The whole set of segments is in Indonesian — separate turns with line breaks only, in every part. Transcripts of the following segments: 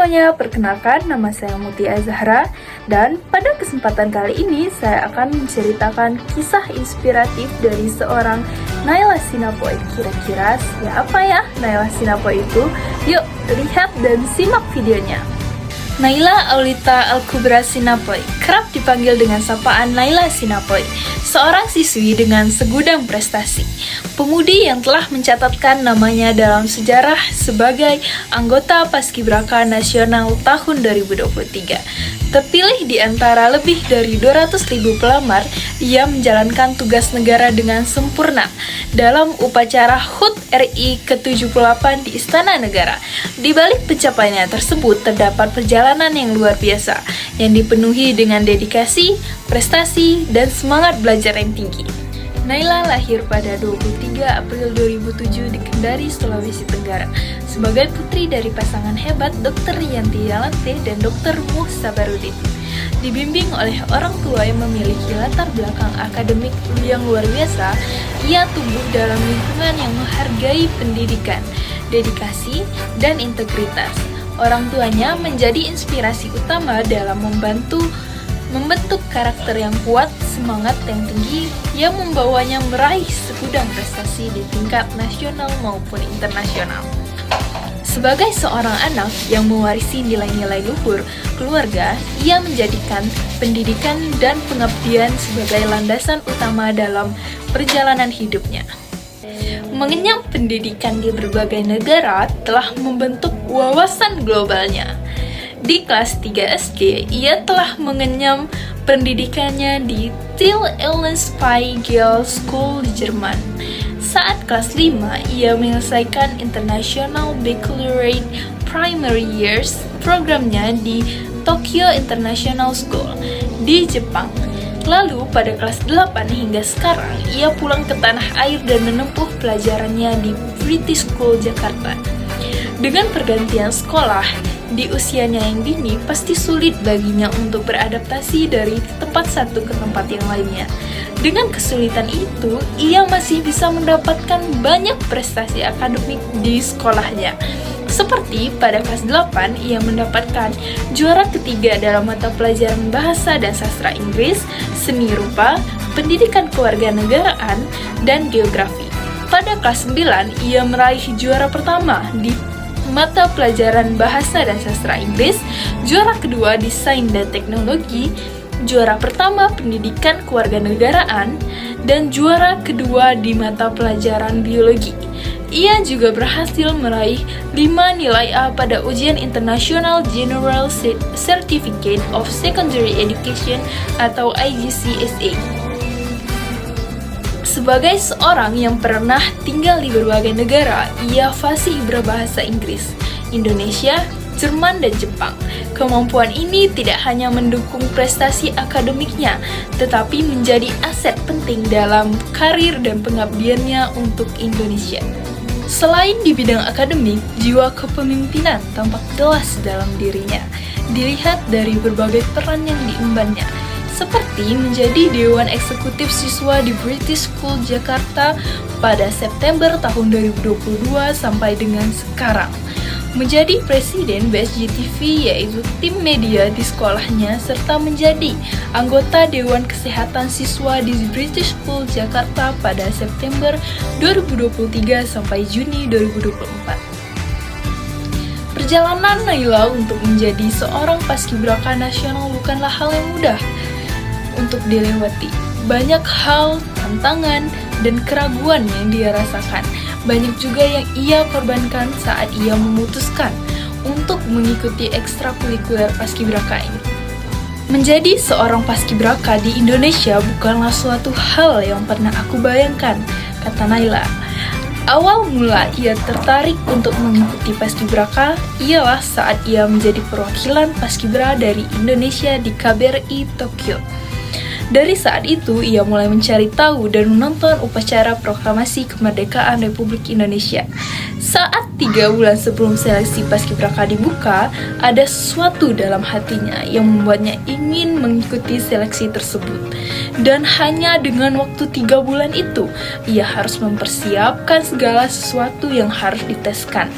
semuanya, perkenalkan nama saya Mutia Zahra dan pada kesempatan kali ini saya akan menceritakan kisah inspiratif dari seorang Naila Shinapoe. Kira-kira siapa ya Naila Shinapoe itu? Yuk lihat dan simak videonya. Naila Aulita Al-Kubra Shinapoe, kerap dipanggil dengan sapaan Naila Shinapoe, seorang siswi dengan segudang prestasi. Pemudi yang telah mencatatkan namanya dalam sejarah sebagai anggota Paskibraka Nasional tahun 2023. Terpilih di antara lebih dari 200.000 pelamar, ia menjalankan tugas negara dengan sempurna dalam upacara HUT RI ke-78 di Istana Negara. Di balik pencapaiannya tersebut terdapat perjalanan yang luar biasa yang dipenuhi dengan dedikasi, prestasi, dan semangat belajar yang tinggi. Naila lahir pada 23 April 2007 di Kendari, Sulawesi Tenggara sebagai putri dari pasangan hebat Dr. Yanti Yalante dan Dr. Muh Sabarudin. Dibimbing oleh orang tua yang memiliki latar belakang akademik yang luar biasa, ia tumbuh dalam lingkungan yang menghargai pendidikan, dedikasi, dan integritas. Orang tuanya menjadi inspirasi utama dalam membentuk karakter yang kuat, semangat yang tinggi yang membawanya meraih segudang prestasi di tingkat nasional maupun internasional. Sebagai seorang anak yang mewarisi nilai-nilai luhur keluarga, ia menjadikan pendidikan dan pengabdian sebagai landasan utama dalam perjalanan hidupnya. Mengenyam pendidikan di berbagai negara telah membentuk wawasan globalnya. Di kelas 3 SD, ia telah mengenyam pendidikannya di Till Ellenspie Girls School di Jerman. Saat kelas 5, ia menyelesaikan International Baccalaureate Primary Years programnya di Tokyo International School di Jepang. Lalu pada kelas 8 hingga sekarang, ia pulang ke tanah air dan menempuh pelajarannya di British School Jakarta. Dengan pergantian sekolah, di usianya yang dini pasti sulit baginya untuk beradaptasi dari tempat satu ke tempat yang lainnya. Dengan kesulitan itu, ia masih bisa mendapatkan banyak prestasi akademik di sekolahnya. Seperti pada kelas 8, ia mendapatkan juara ketiga dalam mata pelajaran Bahasa dan Sastra Inggris, Seni Rupa, Pendidikan Kewarganegaraan, dan Geografi. Pada kelas 9, ia meraih juara pertama di mata pelajaran Bahasa dan Sastra Inggris, juara kedua di Sains dan Teknologi, juara pertama Pendidikan Kewarganegaraan, dan juara kedua di mata pelajaran Biologi. Ia juga berhasil meraih 5 nilai A pada ujian International General Certificate of Secondary Education atau IGCSE. Sebagai seorang yang pernah tinggal di berbagai negara, ia fasih berbahasa Inggris, Indonesia, Jerman, dan Jepang. Kemampuan ini tidak hanya mendukung prestasi akademiknya, tetapi menjadi aset penting dalam karir dan pengabdiannya untuk Indonesia. Selain di bidang akademik, jiwa kepemimpinan tampak jelas dalam dirinya, dilihat dari berbagai peran yang diembannya, seperti menjadi Dewan Eksekutif Siswa di British School Jakarta pada September tahun 2022 sampai dengan sekarang, menjadi Presiden BSJ TV yaitu tim media di sekolahnya, serta menjadi anggota Dewan Kesehatan Siswa di British School Jakarta pada September 2023 sampai Juni 2024. Perjalanan Naila untuk menjadi seorang paskibraka nasional bukanlah hal yang mudah untuk dilewati. Banyak hal, tantangan, dan keraguan yang dia rasakan. Banyak juga yang ia korbankan saat ia memutuskan untuk mengikuti ekstrakurikuler paskibraka ini. Menjadi seorang paskibraka di Indonesia bukanlah suatu hal yang pernah aku bayangkan, kata Naila. Awal mula ia tertarik untuk mengikuti paskibraka ialah saat ia menjadi perwakilan paskibra dari Indonesia di KBRI Tokyo. Dari saat itu, ia mulai mencari tahu dan menonton upacara proklamasi kemerdekaan Republik Indonesia. Saat 3 bulan sebelum seleksi paskibraka dibuka, ada sesuatu dalam hatinya yang membuatnya ingin mengikuti seleksi tersebut. Dan hanya dengan waktu 3 bulan itu, ia harus mempersiapkan segala sesuatu yang harus diteskan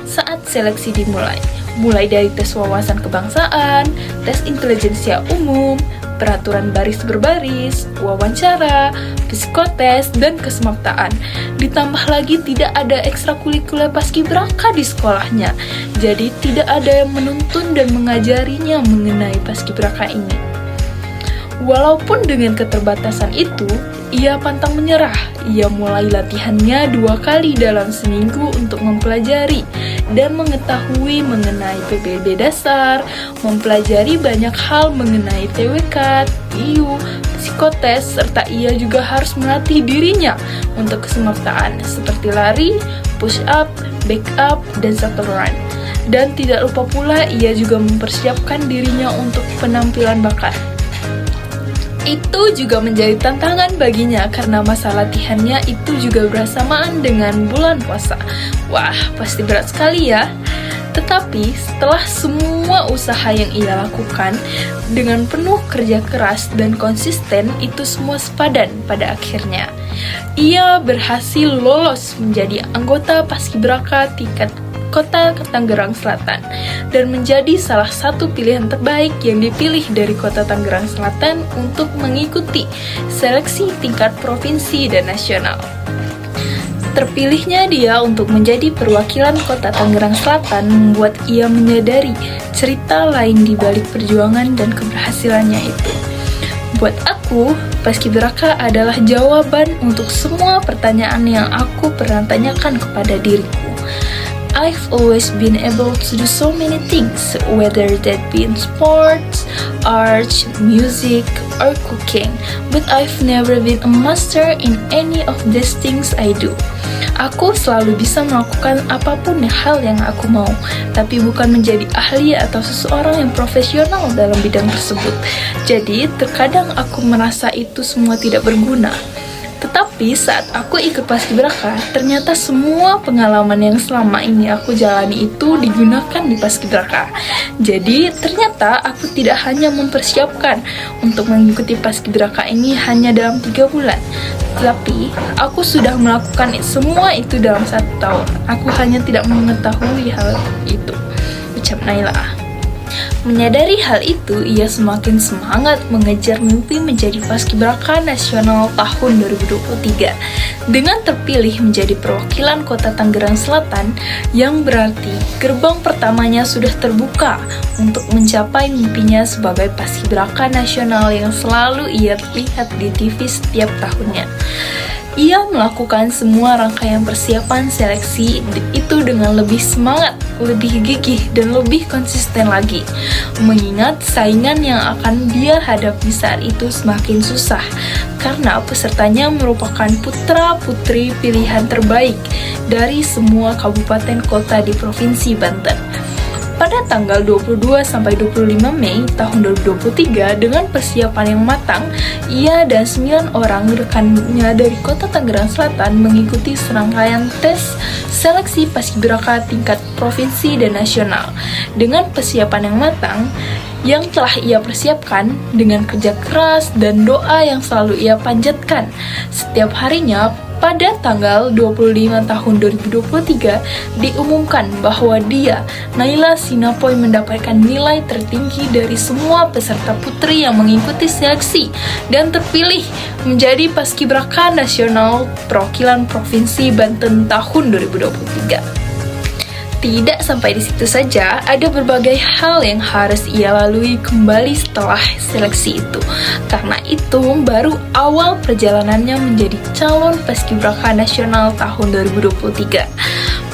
saat seleksi dimulai. mulai dari tes wawasan kebangsaan, tes intelijensia umum, peraturan baris berbaris, wawancara, psikotes, dan kesemaptaan. Ditambah lagi tidak ada ekstrakurikuler paskibraka di sekolahnya, jadi tidak ada yang menuntun dan mengajarinya mengenai paskibraka ini. Walaupun dengan keterbatasan itu, ia pantang menyerah. Ia mulai latihannya 2 kali dalam seminggu untuk mempelajari dan mengetahui mengenai PBB dasar, mempelajari banyak hal mengenai TWK, TIU, psikotes, serta ia juga harus melatih dirinya untuk kesemaptaan seperti lari, push up, back up, dan shuttle run. Dan tidak lupa pula ia juga mempersiapkan dirinya untuk penampilan bakat. Itu juga menjadi tantangan baginya karena masa latihannya itu juga bersamaan dengan bulan puasa. Wah, pasti berat sekali ya. Tetapi setelah semua usaha yang ia lakukan dengan penuh kerja keras dan konsisten, itu semua sepadan pada akhirnya. Ia berhasil lolos menjadi anggota paskibraka tingkat Kota Tangerang Selatan dan menjadi salah satu pilihan terbaik yang dipilih dari Kota Tangerang Selatan untuk mengikuti seleksi tingkat provinsi dan nasional. Terpilihnya dia untuk menjadi perwakilan Kota Tangerang Selatan membuat ia menyadari cerita lain di balik perjuangan dan keberhasilannya itu. Buat aku, paskibraka adalah jawaban untuk semua pertanyaan yang aku pernah tanyakan kepada diriku. I've always been able to do so many things, whether that be in sports, art, music, or cooking, but I've never been a master in any of these things I do. Aku selalu bisa melakukan apapun hal yang aku mau, tapi bukan menjadi ahli atau seseorang yang profesional dalam bidang tersebut. Jadi, terkadang aku merasa itu semua tidak berguna. Tetapi saat aku ikut paskibraka, ternyata semua pengalaman yang selama ini aku jalani itu digunakan di paskibraka. Jadi ternyata aku tidak hanya mempersiapkan untuk mengikuti paskibraka ini hanya dalam 3 bulan, tetapi aku sudah melakukan semua itu dalam 1 tahun. Aku hanya tidak mengetahui hal itu, ucap Naila. Menyadari hal itu, ia semakin semangat mengejar mimpi menjadi paskibraka nasional tahun 2023 dengan terpilih menjadi perwakilan Kota Tangerang Selatan, yang berarti gerbang pertamanya sudah terbuka untuk mencapai mimpinya sebagai paskibraka nasional yang selalu ia lihat di TV setiap tahunnya. Ia melakukan semua rangkaian persiapan seleksi itu dengan lebih semangat, lebih gigih, dan lebih konsisten lagi. Mengingat saingan yang akan dia hadapi saat itu semakin susah, karena pesertanya merupakan putra-putri pilihan terbaik dari semua kabupaten kota di Provinsi Banten. Pada tanggal 22-25 Mei tahun 2023, dengan persiapan yang matang, ia dan 9 orang rekannya dari Kota Tangerang Selatan mengikuti serangkaian tes seleksi paskibraka tingkat provinsi dan nasional. Dengan persiapan yang matang, yang telah ia persiapkan dengan kerja keras dan doa yang selalu ia panjatkan setiap harinya, pada tanggal 25 tahun 2023 diumumkan bahwa dia, Naila Sinapoy, mendapatkan nilai tertinggi dari semua peserta putri yang mengikuti seleksi dan terpilih menjadi paskibraka nasional perwakilan Provinsi Banten tahun 2023. Tidak sampai di situ saja, ada berbagai hal yang harus ia lalui kembali setelah seleksi itu. Karena itu, baru awal perjalanannya menjadi calon paskibraka nasional tahun 2023.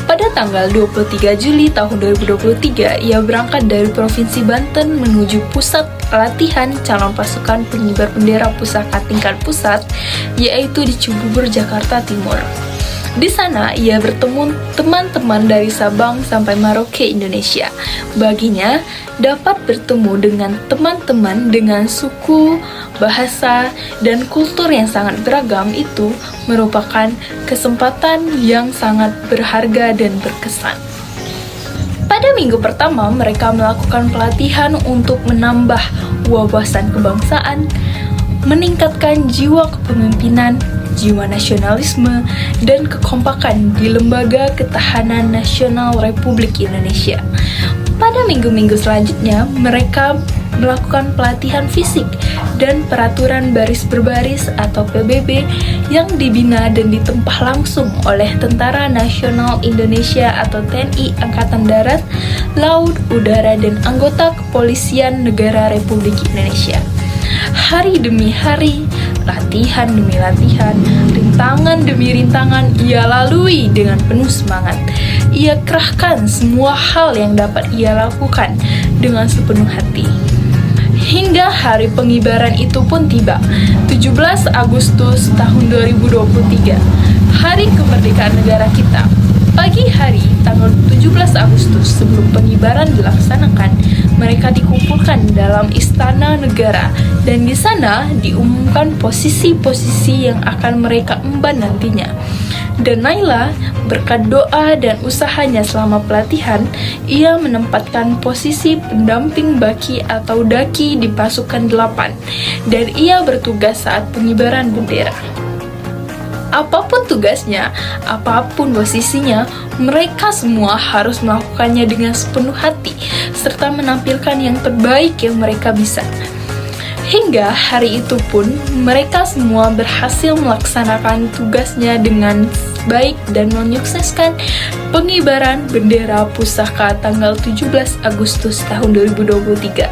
Pada tanggal 23 Juli tahun 2023, ia berangkat dari Provinsi Banten menuju pusat latihan calon pasukan pengibar bendera pusaka tingkat pusat, yaitu di Cibubur, Jakarta Timur. Di sana, ia bertemu teman-teman dari Sabang sampai Merauke, Indonesia. Baginya, dapat bertemu dengan teman-teman dengan suku, bahasa, dan kultur yang sangat beragam itu merupakan kesempatan yang sangat berharga dan berkesan. Pada minggu pertama, mereka melakukan pelatihan untuk menambah wawasan kebangsaan, meningkatkan jiwa kepemimpinan, jiwa nasionalisme, dan kekompakan di Lembaga Ketahanan Nasional Republik Indonesia. Pada minggu-minggu selanjutnya, mereka melakukan pelatihan fisik dan peraturan baris berbaris atau PBB yang dibina dan ditempah langsung oleh Tentara Nasional Indonesia atau TNI Angkatan Darat, Laut, Udara, dan anggota Kepolisian Negara Republik Indonesia. Hari demi hari, latihan demi latihan, rintangan demi rintangan ia lalui dengan penuh semangat. Ia kerahkan semua hal yang dapat ia lakukan dengan sepenuh hati. Hingga hari pengibaran itu pun tiba, 17 Agustus tahun 2023, hari kemerdekaan negara kita. Pagi hari tanggal 17 Agustus sebelum pengibaran dilaksanakan, mereka dikumpulkan dalam Istana Negara dan di sana diumumkan posisi-posisi yang akan mereka emban nantinya. Dan Naila, berkat doa dan usahanya selama pelatihan, ia menempatkan posisi pendamping baki atau daki di pasukan 8 dan ia bertugas saat pengibaran bendera. Apapun tugasnya, apapun posisinya, mereka semua harus melakukannya dengan sepenuh hati serta menampilkan yang terbaik yang mereka bisa. Hingga hari itu pun, mereka semua berhasil melaksanakan tugasnya dengan baik dan menyukseskan pengibaran bendera pusaka tanggal 17 Agustus tahun 2023.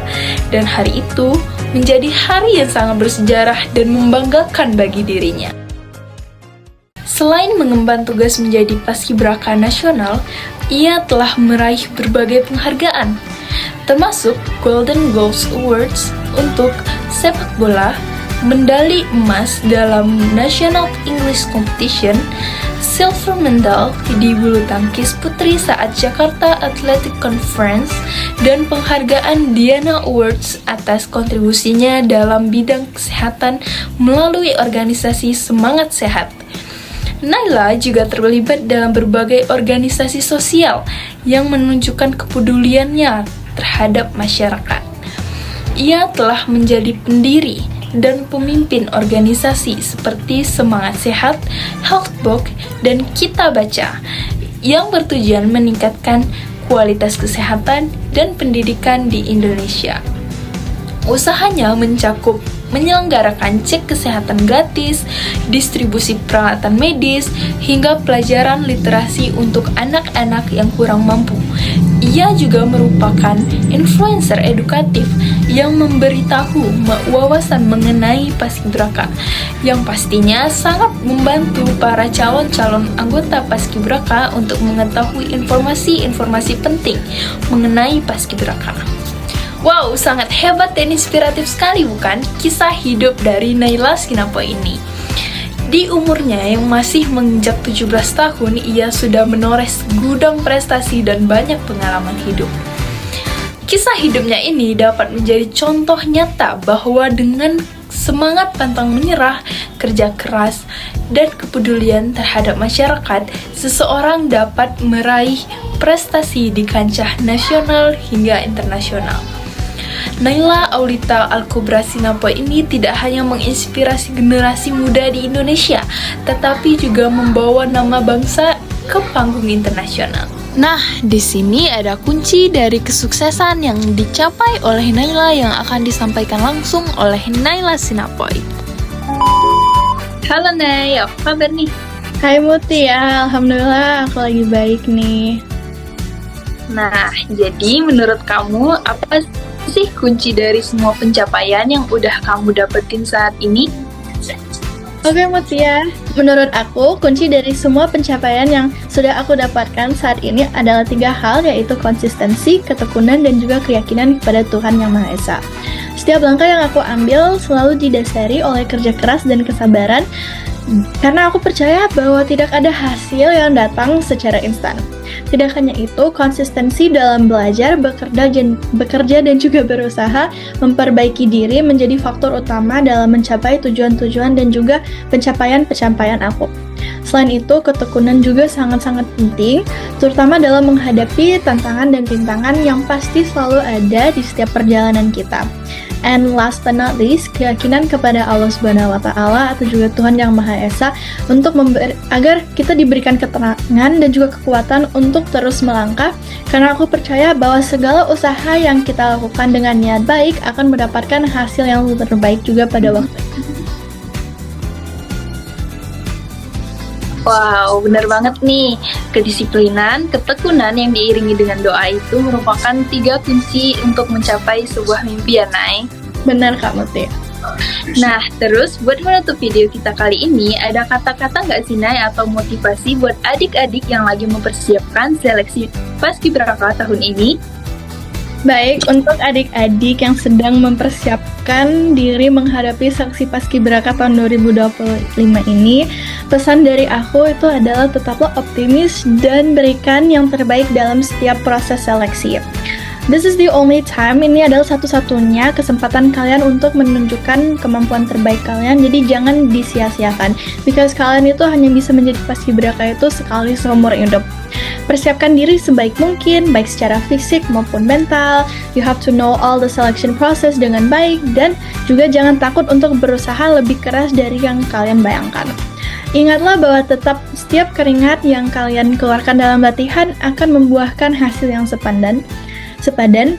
Dan hari itu menjadi hari yang sangat bersejarah dan membanggakan bagi dirinya. Selain mengemban tugas menjadi paskibraka nasional, ia telah meraih berbagai penghargaan, termasuk Golden Goals Awards untuk sepak bola, medali emas dalam National English Competition, silver medal di bulu tangkis putri saat Jakarta Athletic Conference, dan penghargaan Diana Awards atas kontribusinya dalam bidang kesehatan melalui organisasi Semangat Sehat. Naila juga terlibat dalam berbagai organisasi sosial yang menunjukkan kepeduliannya terhadap masyarakat. Ia telah menjadi pendiri dan pemimpin organisasi seperti Semangat Sehat, Healthbox, dan Kita Baca yang bertujuan meningkatkan kualitas kesehatan dan pendidikan di Indonesia. Usahanya mencakup menyelenggarakan cek kesehatan gratis, distribusi peralatan medis, hingga pelajaran literasi untuk anak-anak yang kurang mampu. Ia juga merupakan influencer edukatif yang memberitahu wawasan mengenai paskibraka, yang pastinya sangat membantu para calon-calon anggota paskibraka untuk mengetahui informasi-informasi penting mengenai paskibraka. Wow, sangat hebat dan inspiratif sekali bukan kisah hidup dari Naila Shinapoe ini. Di umurnya yang masih menginjak 17 tahun, ia sudah menoreh segudang prestasi dan banyak pengalaman hidup. Kisah hidupnya ini dapat menjadi contoh nyata bahwa dengan semangat pantang menyerah, kerja keras, dan kepedulian terhadap masyarakat, seseorang dapat meraih prestasi di kancah nasional hingga internasional. Naila Aulita Al-Kubra Shinapoe ini tidak hanya menginspirasi generasi muda di Indonesia, tetapi juga membawa nama bangsa ke panggung internasional. Nah, di sini ada kunci dari kesuksesan yang dicapai oleh Naila yang akan disampaikan langsung oleh Naila Shinapoe. Halo Nay, apa kabar nih?
Hai Muti ya, Alhamdulillah aku lagi baik nih.
Nah, jadi menurut kamu apa sih kunci dari semua pencapaian yang udah kamu dapetin saat ini?
Oke Mutia, menurut aku kunci dari semua pencapaian yang sudah aku dapatkan saat ini adalah 3 hal, yaitu konsistensi, ketekunan, dan juga keyakinan kepada Tuhan Yang Maha Esa. Setiap langkah yang aku ambil selalu didasari oleh kerja keras dan kesabaran, karena aku percaya bahwa tidak ada hasil yang datang secara instan. Tidak hanya itu, konsistensi dalam belajar, bekerja dan juga berusaha memperbaiki diri menjadi faktor utama dalam mencapai tujuan-tujuan dan juga pencapaian-pencapaian aku. Selain itu, ketekunan juga sangat-sangat penting, terutama dalam menghadapi tantangan dan rintangan yang pasti selalu ada di setiap perjalanan kita. And last but not least, keyakinan kepada Allah Subhanahu wa Ta'ala atau juga Tuhan Yang Maha Esa untuk agar kita diberikan keterangan dan juga kekuatan untuk terus melangkah, karena aku percaya bahwa segala usaha yang kita lakukan dengan niat baik akan mendapatkan hasil yang terbaik juga pada waktu.
Wow, benar banget nih. Kedisiplinan, ketekunan yang diiringi dengan doa itu merupakan 3 kunci untuk mencapai sebuah mimpi ya, Nay.
Benar Kak Mutia.
Nah, terus buat menutup video kita kali ini, ada kata-kata nggak sih, Nay, atau motivasi buat adik-adik yang lagi mempersiapkan seleksi Paskibraka tahun ini?
Baik, untuk adik-adik yang sedang mempersiapkan diri menghadapi seleksi Paskibraka tahun 2025 ini, pesan dari aku itu adalah tetaplah optimis dan berikan yang terbaik dalam setiap proses seleksi. This is the only time, ini adalah satu-satunya kesempatan kalian untuk menunjukkan kemampuan terbaik kalian, jadi jangan disia-siakan, because kalian itu hanya bisa menjadi Paskibraka itu sekali seumur hidup. Persiapkan diri sebaik mungkin, baik secara fisik maupun mental. You have to know all the selection process dengan baik, dan juga jangan takut untuk berusaha lebih keras dari yang kalian bayangkan. Ingatlah bahwa tetap setiap keringat yang kalian keluarkan dalam latihan akan membuahkan hasil yang sepadan,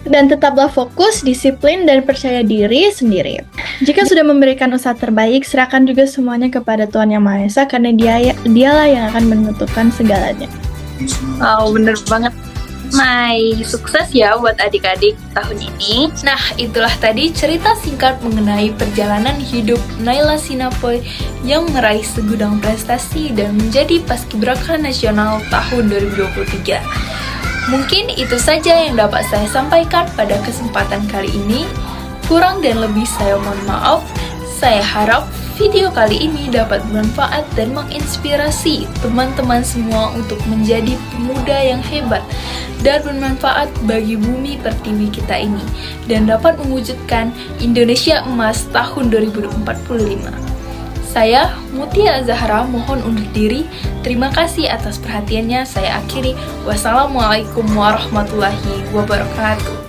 dan tetaplah fokus, disiplin, dan percaya diri sendiri. Jika sudah memberikan usaha terbaik, serahkan juga semuanya kepada Tuhan Yang Maha Esa, karena dialah yang akan menentukan segalanya.
Wow, bener banget. Mai, sukses ya buat adik-adik tahun ini. Nah, itulah tadi cerita singkat mengenai perjalanan hidup Naila Shinapoy yang meraih segudang prestasi dan menjadi Paskibraka Nasional tahun 2023. Mungkin itu saja yang dapat saya sampaikan pada kesempatan kali ini. Kurang dan lebih saya mohon maaf. Saya harap video kali ini dapat bermanfaat dan menginspirasi teman-teman semua untuk menjadi pemuda yang hebat dan bermanfaat bagi bumi pertiwi kita ini, dan dapat mewujudkan Indonesia Emas tahun 2045. Saya, Mutia Azahra, mohon undur diri. Terima kasih atas perhatiannya. Saya akhiri. Wassalamualaikum warahmatullahi wabarakatuh.